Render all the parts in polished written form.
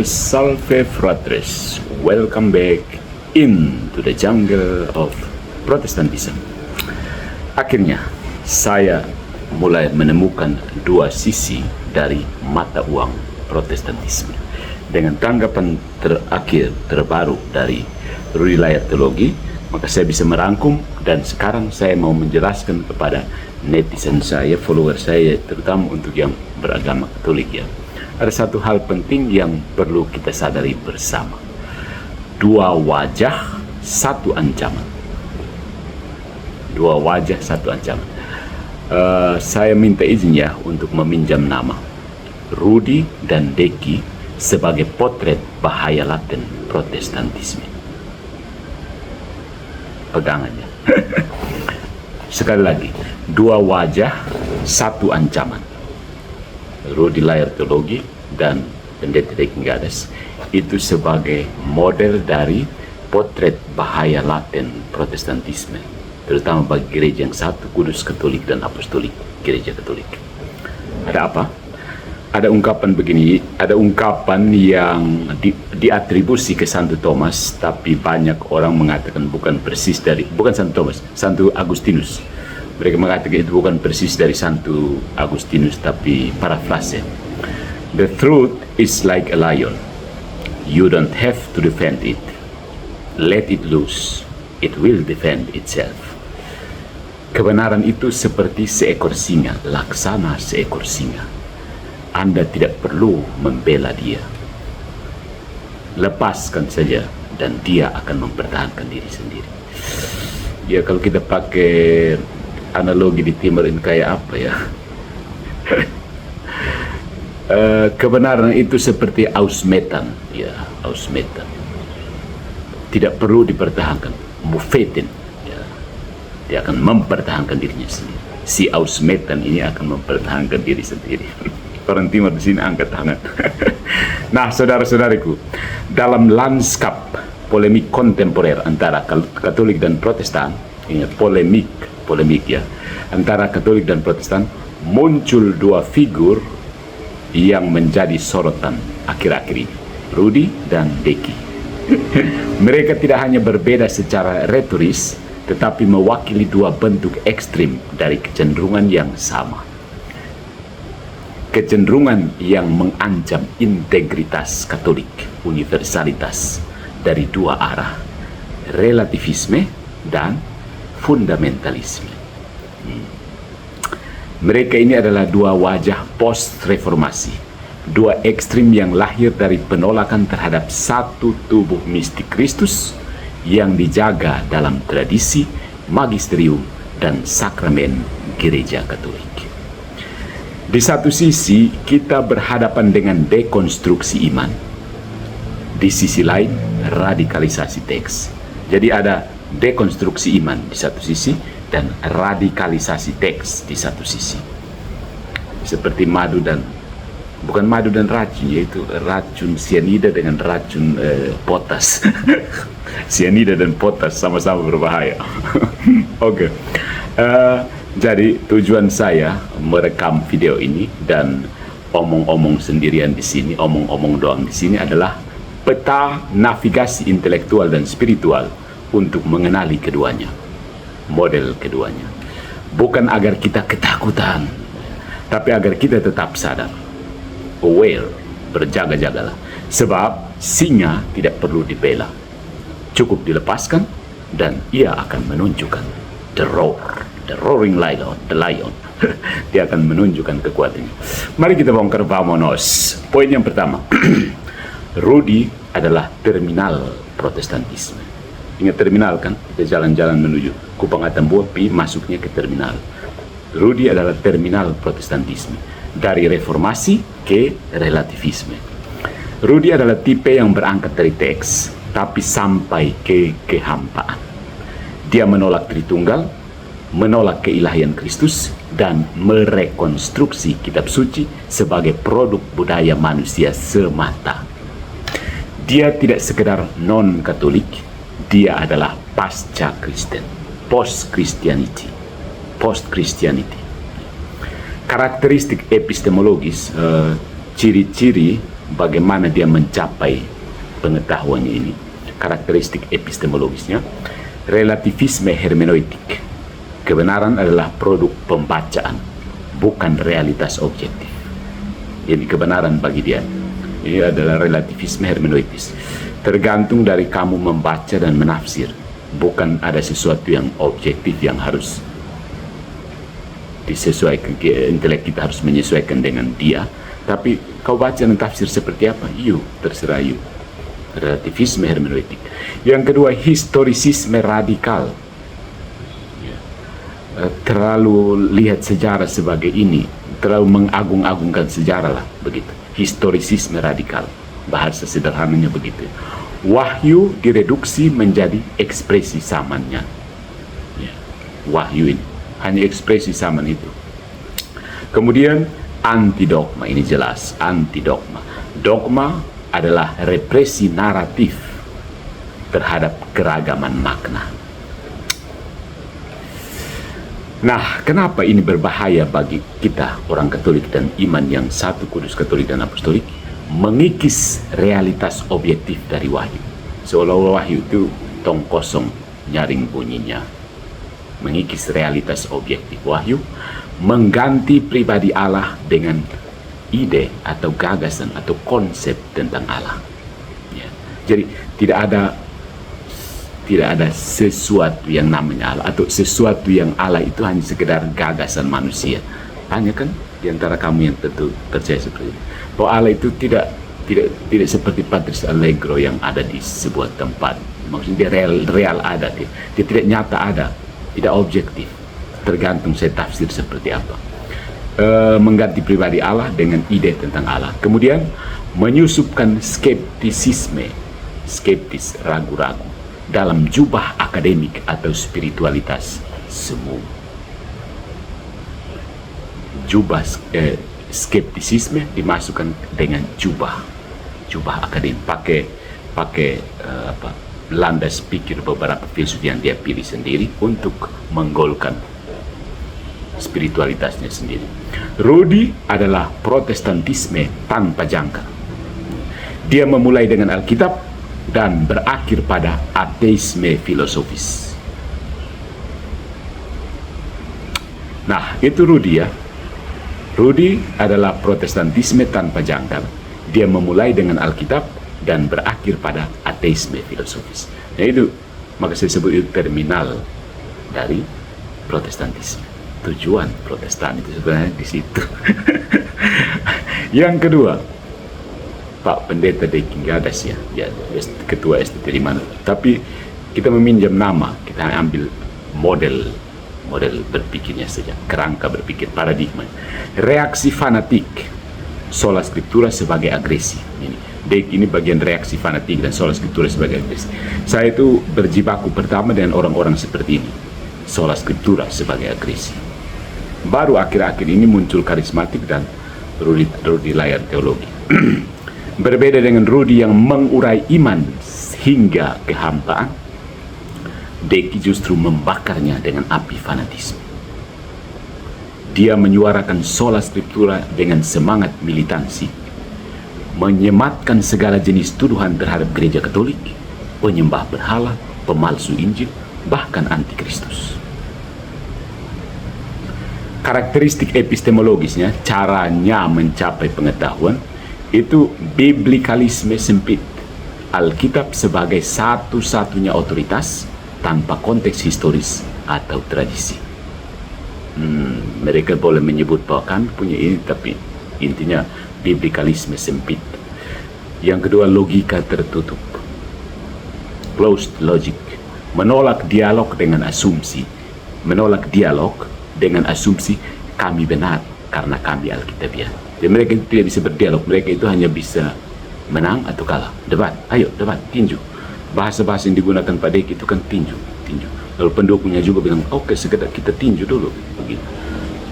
Salve fratres, welcome back into the jungle of Protestantism. Akhirnya saya mulai menemukan dua sisi dari mata uang Protestantisme. Dengan tanggapan terbaru dari Rudi Layar Teologi, maka saya bisa merangkum, dan sekarang saya mau menjelaskan kepada netizen saya, follower saya, terutama untuk yang beragama Katolik ya. Ada satu hal penting yang perlu kita sadari bersama. Dua wajah, satu ancaman. Dua wajah, satu ancaman. Saya minta izin ya untuk meminjam nama Rudi dan Deki sebagai potret bahaya laten Protestantisme. Pegangannya. Sekali lagi, dua wajah, satu ancaman. Rudi Layar Teologi dan Pendeta Deki Gadas itu sebagai model dari potret bahaya laten Protestantisme, terutama bagi gereja yang satu, kudus, Katolik dan Apostolik, gereja Katolik. Ada apa? Ada ungkapan begini, ada ungkapan yang diatribusi ke Santo Thomas, tapi banyak orang mengatakan bukan Santo Thomas, Santo Agustinus. Mereka mengatakan itu bukan persis dari Santo Agustinus, tapi parafrase. The truth is like a lion. You don't have to defend it. Let it loose. It will defend itself. Kebenaran itu seperti seekor singa, laksana seekor singa. Anda tidak perlu membela dia. Lepaskan saja dan dia akan mempertahankan diri sendiri. Ya, kalau kita pakai analogi di timur ini kayak apa ya? Kebenaran itu seperti aus metan, ya, aus metan. Tidak perlu dipertahankan, mufetin, ya. Dia akan mempertahankan dirinya sendiri. Si aus metan ini akan mempertahankan diri sendiri. Orang timur di sini angkat tangan. Nah, saudara-saudariku, dalam lanskap polemik kontemporer antara Katolik dan Protestan, ingat polemik ya, antara Katolik dan Protestan, muncul dua figur yang menjadi sorotan akhir-akhir ini, Rudi dan Deki. Mereka tidak hanya berbeda secara retoris, tetapi mewakili dua bentuk ekstrim dari kecenderungan yang sama. Kecenderungan yang mengancam integritas Katolik, universalitas dari dua arah, relativisme dan fundamentalisme. Mereka ini adalah dua wajah post-reformasi, dua ekstrim yang lahir dari penolakan terhadap satu tubuh mistik Kristus yang dijaga dalam tradisi, magisterium, dan sakramen gereja Katolik. Di satu sisi, kita berhadapan dengan dekonstruksi iman. Di sisi lain, radikalisasi teks. Jadi ada dekonstruksi iman di satu sisi dan radikalisasi teks di satu sisi. Seperti bukan madu dan racun, yaitu racun sianida dengan racun potas. Sianida dan potas sama-sama berbahaya. Oke. Jadi tujuan saya merekam video ini dan omong-omong sendirian di sini, omong-omong doang di sini adalah peta navigasi intelektual dan spiritual untuk mengenali keduanya, model keduanya. Bukan agar kita ketakutan, tapi agar kita tetap sadar, aware, berjaga-jagalah. Sebab singa tidak perlu dibela, cukup dilepaskan dan ia akan menunjukkan the roaring lion, the lion. Dia akan menunjukkan kekuatannya. Mari kita bongkar vamonos. Poin yang pertama. Rudi adalah terminal Protestantisme. Ingat terminal kan? Kita jalan-jalan menuju Kupang Atambuapi, masuknya ke terminal. Rudi adalah terminal Protestantisme. Dari reformasi ke relativisme. Rudi adalah tipe yang berangkat dari teks, tapi sampai ke kehampaan. Dia menolak Tritunggal, menolak keilahian Kristus, dan merekonstruksi kitab suci sebagai produk budaya manusia semata. Dia tidak sekedar non-Katolik, dia adalah pasca Kristen, post-Christianity. Karakteristik epistemologis ciri-ciri bagaimana dia mencapai pengetahuannya ini, karakteristik epistemologisnya. Relativisme hermeneutik, kebenaran adalah produk pembacaan, bukan realitas objektif. Jadi kebenaran bagi dia ini adalah relativisme hermeneutis, tergantung dari kamu membaca dan menafsir, bukan ada sesuatu yang objektif yang harus disesuaikan, intelek kita harus menyesuaikan dengan dia. Tapi kau baca dan tafsir seperti apa, terserah relativisme hermeneutik. Yang kedua, historisisme radikal, terlalu lihat sejarah sebagai ini, terlalu mengagung-agungkan sejarah lah, begitu. Historisisme radikal, bahasa sederhananya begitu. Wahyu direduksi menjadi ekspresi zamannya. Wahyu ini hanya ekspresi zaman itu. Kemudian anti dogma, ini jelas anti dogma. Dogma adalah represi naratif terhadap keragaman makna. Nah, kenapa ini berbahaya bagi kita orang Katolik dan iman yang satu, Kudus, Katolik dan Apostolik? Mengikis realitas objektif dari wahyu. Seolah-olah wahyu itu tong kosong nyaring bunyinya. Mengikis realitas objektif wahyu, mengganti pribadi Allah dengan ide atau gagasan atau konsep tentang Allah. Jadi tidak ada sesuatu yang namanya Allah, atau sesuatu yang Allah itu hanya sekedar gagasan manusia. Hanya kan diantara kamu yang tentu percaya seperti itu, bahwa Allah itu tidak seperti Patris Allegro yang ada di sebuah tempat. Maksudnya dia real ada, dia tidak nyata ada, tidak objektif, tergantung saya tafsir seperti apa. Mengganti pribadi Allah dengan ide tentang Allah. Kemudian menyusupkan skeptis, ragu-ragu dalam jubah akademik atau spiritualitas semu. Jubah skeptisisme dimasukkan dengan jubah akademik, pakai landas pikir beberapa filsuf yang dia pilih sendiri untuk menggolkan spiritualitasnya sendiri. Rudi adalah protestantisme tanpa jangka. Dia memulai dengan Alkitab dan berakhir pada ateisme filosofis. Nah, itu Rudi ya. Rudi adalah protestantisme tanpa jangkar. Dia memulai dengan Alkitab dan berakhir pada ateisme filosofis. Nah itu, maka saya sebut itu terminal dari protestantisme. Tujuan Protestan itu sebenarnya di situ. Yang kedua, Pak Pendeta Deki Gadas ya, ketua STT di mana. Tapi kita meminjam nama, kita ambil model berpikirnya saja, kerangka berpikir, paradigma. Reaksi fanatik, sola scriptura sebagai agresi. Ini bagian reaksi fanatik dan sola scriptura sebagai agresi. Saya itu berjibaku pertama dengan orang-orang seperti ini, sola scriptura sebagai agresi. Baru akhir-akhir ini muncul karismatik dan Rudi layar teologi. Berbeda dengan Rudi yang mengurai iman hingga kehampaan, Deki justru membakarnya dengan api fanatisme. Dia menyuarakan sola scriptura dengan semangat militansi, menyematkan segala jenis tuduhan terhadap gereja Katolik, penyembah berhala, pemalsu Injil, bahkan antikristus. Karakteristik epistemologisnya, caranya mencapai pengetahuan, itu biblikalisme sempit. Alkitab sebagai satu-satunya otoritas tanpa konteks historis atau tradisi. Mereka boleh menyebut bahwa kami punya ini, tapi intinya biblikalisme sempit. Yang kedua, logika tertutup, closed logic, menolak dialog dengan asumsi, kami benar karena kami Alkitabiah. Jadi mereka itu tidak bisa berdialog, mereka itu hanya bisa menang atau kalah. Debat, ayo debat, tinju. Bahasa-bahasa yang digunakan Pak Deki itu kan tinju. Lalu pendukungnya juga bilang, oke, sekedar kita tinju dulu, begitu.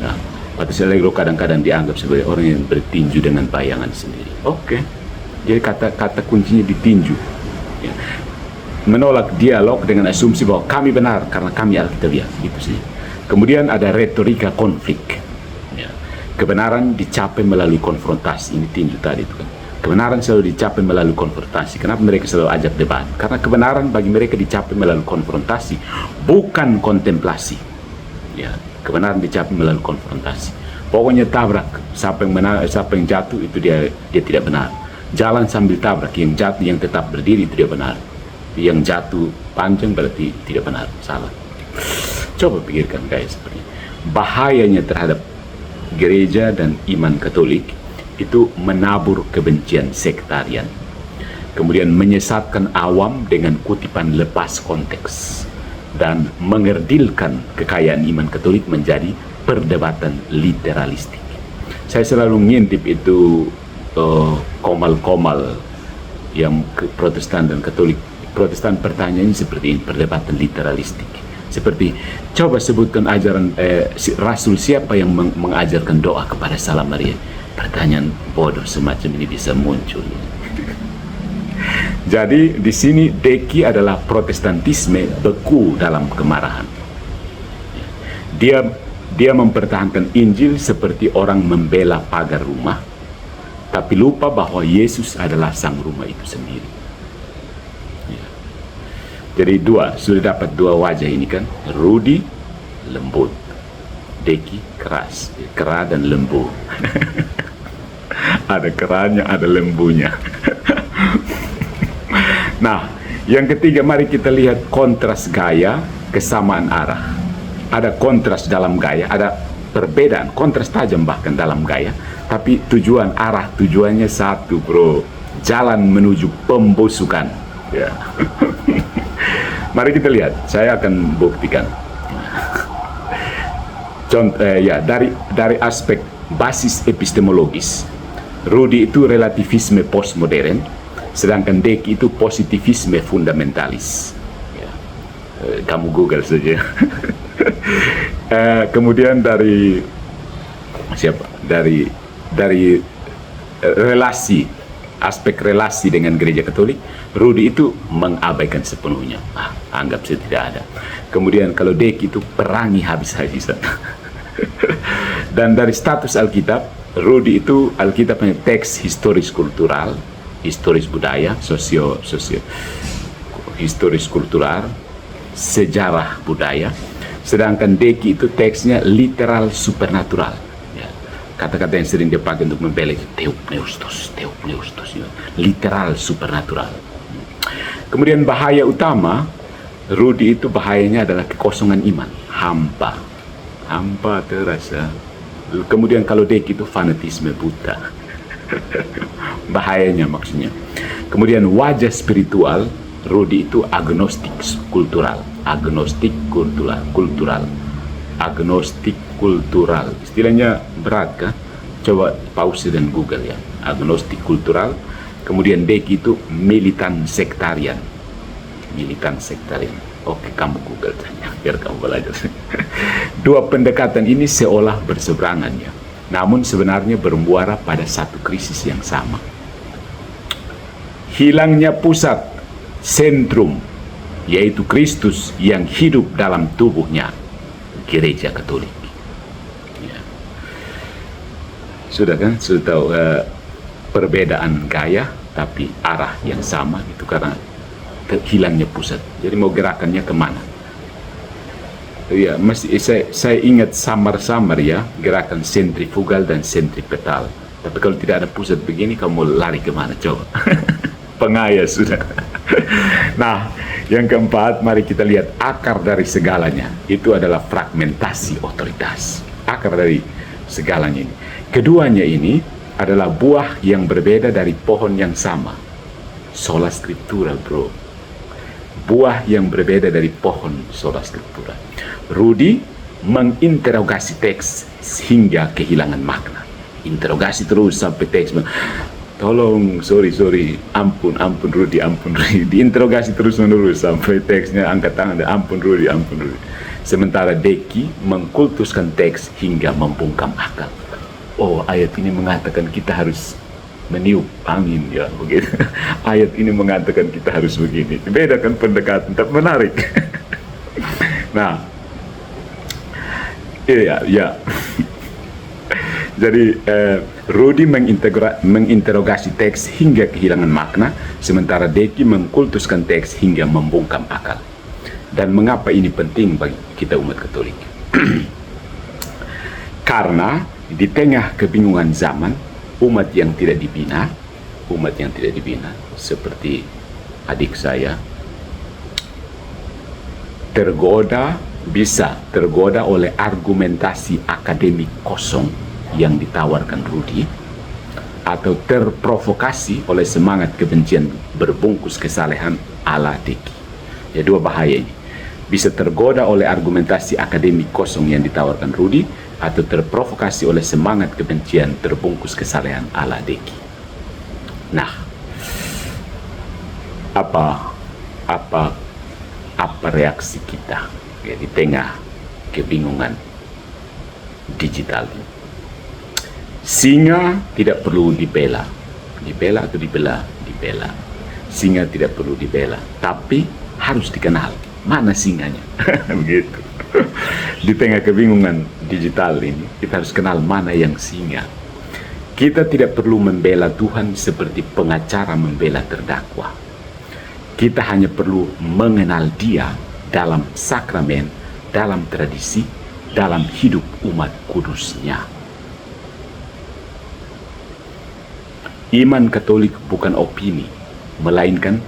Nah, Patris Allegro kadang-kadang dianggap sebagai orang yang bertinju dengan bayangan sendiri. Oke, jadi kata kuncinya ditinju. Ya. Menolak dialog dengan asumsi bahwa kami benar karena kami Alkitabiah, gitu sih. Kemudian ada retorika konflik. Ya. Kebenaran dicapai melalui konfrontasi. Ini tinju tadi itu kan. Kebenaran selalu dicapai melalui konfrontasi. Kenapa mereka selalu ajak debat? Karena kebenaran bagi mereka dicapai melalui konfrontasi, bukan kontemplasi. Ya, kebenaran dicapai melalui konfrontasi. Pokoknya tabrak, siapa yang jatuh itu dia tidak benar. Jalan sambil tabrak, yang jatuh yang tetap berdiri itu dia benar. Yang jatuh panjang berarti tidak benar, salah. Coba pikirkan guys, seperti bahayanya terhadap gereja dan iman Katolik itu menabur kebencian sektarian, kemudian menyesatkan awam dengan kutipan lepas konteks, dan mengerdilkan kekayaan iman Katolik menjadi perdebatan literalistik. Saya selalu ngintip itu komal-komal yang Protestan dan Katolik. Protestan pertanyaannya seperti ini, perdebatan literalistik. Seperti, coba sebutkan ajaran Rasul siapa yang mengajarkan doa kepada Salam Maria. Pertanyaan bodoh semacam ini bisa muncul. Jadi di sini Deki adalah protestantisme beku dalam kemarahan. Dia mempertahankan Injil seperti orang membela pagar rumah, tapi lupa bahwa Yesus adalah sang rumah itu sendiri. Jadi sudah dapat dua wajah ini kan. Rudi lembut, Deki keras, kera dan lembu. Ada keranya, ada lembunya. Nah, yang ketiga mari kita lihat kontras gaya, kesamaan arah. Ada kontras dalam gaya, ada perbedaan, kontras tajam bahkan dalam gaya, tapi tujuannya satu bro, jalan menuju pembusukan. Ya. Mari kita lihat, saya akan buktikan. Dari aspek basis epistemologis, Rudi itu relativisme postmodern, sedangkan Deki itu positivisme fundamentalis. Ya. Kamu Google saja. Kemudian dari relasi, aspek relasi dengan gereja Katolik, Rudi itu mengabaikan sepenuhnya. Anggap saja tidak ada. Kemudian kalau Deki itu perangi habis-habisan. Dan dari status Alkitab, Rudi itu Alkitabnya teks historis kultural, historis budaya, historis kultural, sejarah budaya. Sedangkan Deki itu teksnya literal supernatural. Kata-kata yang sering dipakai untuk membela itu theopneustos, literal supernatural. Kemudian bahaya utama Rudi itu bahayanya adalah kekosongan iman, hampa terasa. Kemudian kalau Deki itu fanatisme buta. Bahayanya maksudnya. Kemudian wajah spiritual Rudi itu agnostik kultural. Istilahnya berat kan? Coba pause dan Google ya. Agnostik kultural. Kemudian Deki itu militan sektarian. Oke, kamu Google saja biar kamu belajar. Dua pendekatan ini seolah berseberangan ya, namun sebenarnya bermuara pada satu krisis yang sama. Hilangnya pusat sentrum, yaitu Kristus yang hidup dalam tubuhnya, gereja Katolik. Ya. Sudah kan? Sudah tahu perbedaan gaya, tapi arah yang sama itu karena hilangnya pusat. Jadi mau gerakannya kemana? Ya, saya ingat samar-samar ya, gerakan sentrifugal dan sentripetal. Tapi kalau tidak ada pusat begini, kamu lari kemana coba? Pengaya sudah. Nah, yang keempat, mari kita lihat akar dari segalanya. Itu adalah fragmentasi otoritas. Akar dari segalanya ini. Keduanya ini adalah buah yang berbeda dari pohon yang sama. Sola Scriptura, bro. Buah yang berbeda dari pohon sola scriptura. Rudi menginterogasi teks hingga kehilangan makna. Interogasi terus sampai teks tolong, sorry, ampun Rudi. Diinterogasi terus menerus sampai teksnya angkat tangan, ampun Rudi. Sementara Deki mengkultuskan teks hingga membungkam akal. Oh, ayat ini mengatakan kita harus meniup angin ya, begitu. Ayat ini mengatakan kita harus begini. Beda kan pendekatan, tapi menarik. Nah, iya. Jadi Rudy menginterogasi teks hingga kehilangan makna, sementara Deki mengkultuskan teks hingga membungkam akal. Dan mengapa ini penting bagi kita umat Katolik? Karena di tengah kebingungan zaman, umat yang tidak dibina seperti adik saya, bisa tergoda oleh argumentasi akademik kosong yang ditawarkan Rudy, atau terprovokasi oleh semangat kebencian berbungkus kesalehan ala Deki. Ya, dua bahaya ini. Bisa tergoda oleh argumentasi akademik kosong yang ditawarkan Rudy, atau terprovokasi oleh semangat kebencian terbungkus kesalehan ala Deki. Nah, apa reaksi kita ya, di tengah kebingungan digital ini? Singa tidak perlu dibela. Singa tidak perlu dibela, tapi harus dikenal mana singanya. Begitu. Di tengah kebingungan digital ini, kita harus kenal mana yang singa. Kita tidak perlu membela Tuhan seperti pengacara membela terdakwa. Kita hanya perlu mengenal Dia dalam sakramen, dalam tradisi, dalam hidup umat kudusnya. Iman Katolik bukan opini, melainkan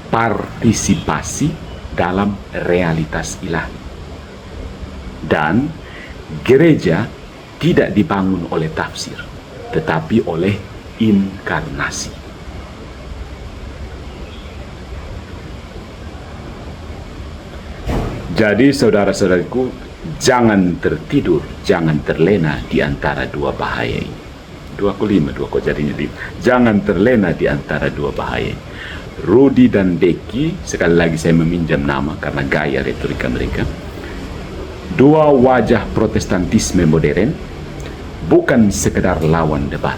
partisipasi dalam realitas ilahi. Dan gereja tidak dibangun oleh tafsir, tetapi oleh inkarnasi. Jadi saudara-saudariku, jangan tertidur, jangan terlena di antara dua bahaya ini. 2:5 jadinya. Jangan terlena di antara dua bahaya. Rudy dan Deki, sekali lagi saya meminjam nama karena gaya retorika mereka, dua wajah protestantisme modern, bukan sekedar lawan debat.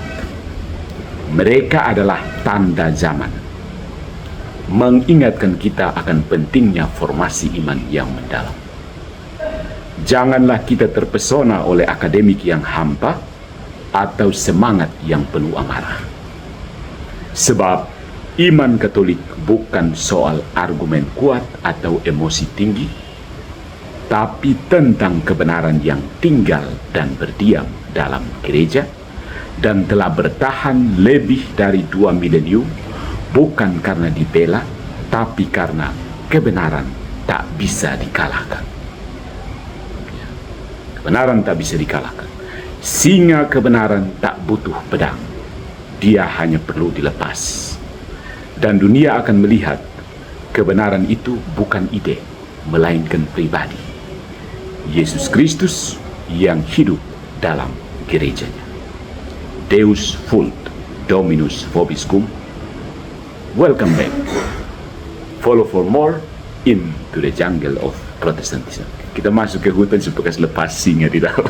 Mereka adalah tanda zaman, mengingatkan kita akan pentingnya formasi iman yang mendalam. Janganlah kita terpesona oleh akademik yang hampa atau semangat yang penuh amarah. Sebab iman Katolik bukan soal argumen kuat atau emosi tinggi, tapi tentang kebenaran yang tinggal dan berdiam dalam gereja dan telah bertahan lebih dari 2 milenium, bukan karena dibela, tapi karena kebenaran tak bisa dikalahkan. Kebenaran tak bisa dikalahkan. Singa kebenaran tak butuh pedang, dia hanya perlu dilepas. Dan dunia akan melihat kebenaran itu bukan ide, melainkan pribadi, Yesus Kristus yang hidup dalam gerejanya. Deus vult, Dominus vobiscum. Welcome back. Follow for more into the jungle of Protestantism. Kita masuk ke hutan supaya lepas singa di dalam.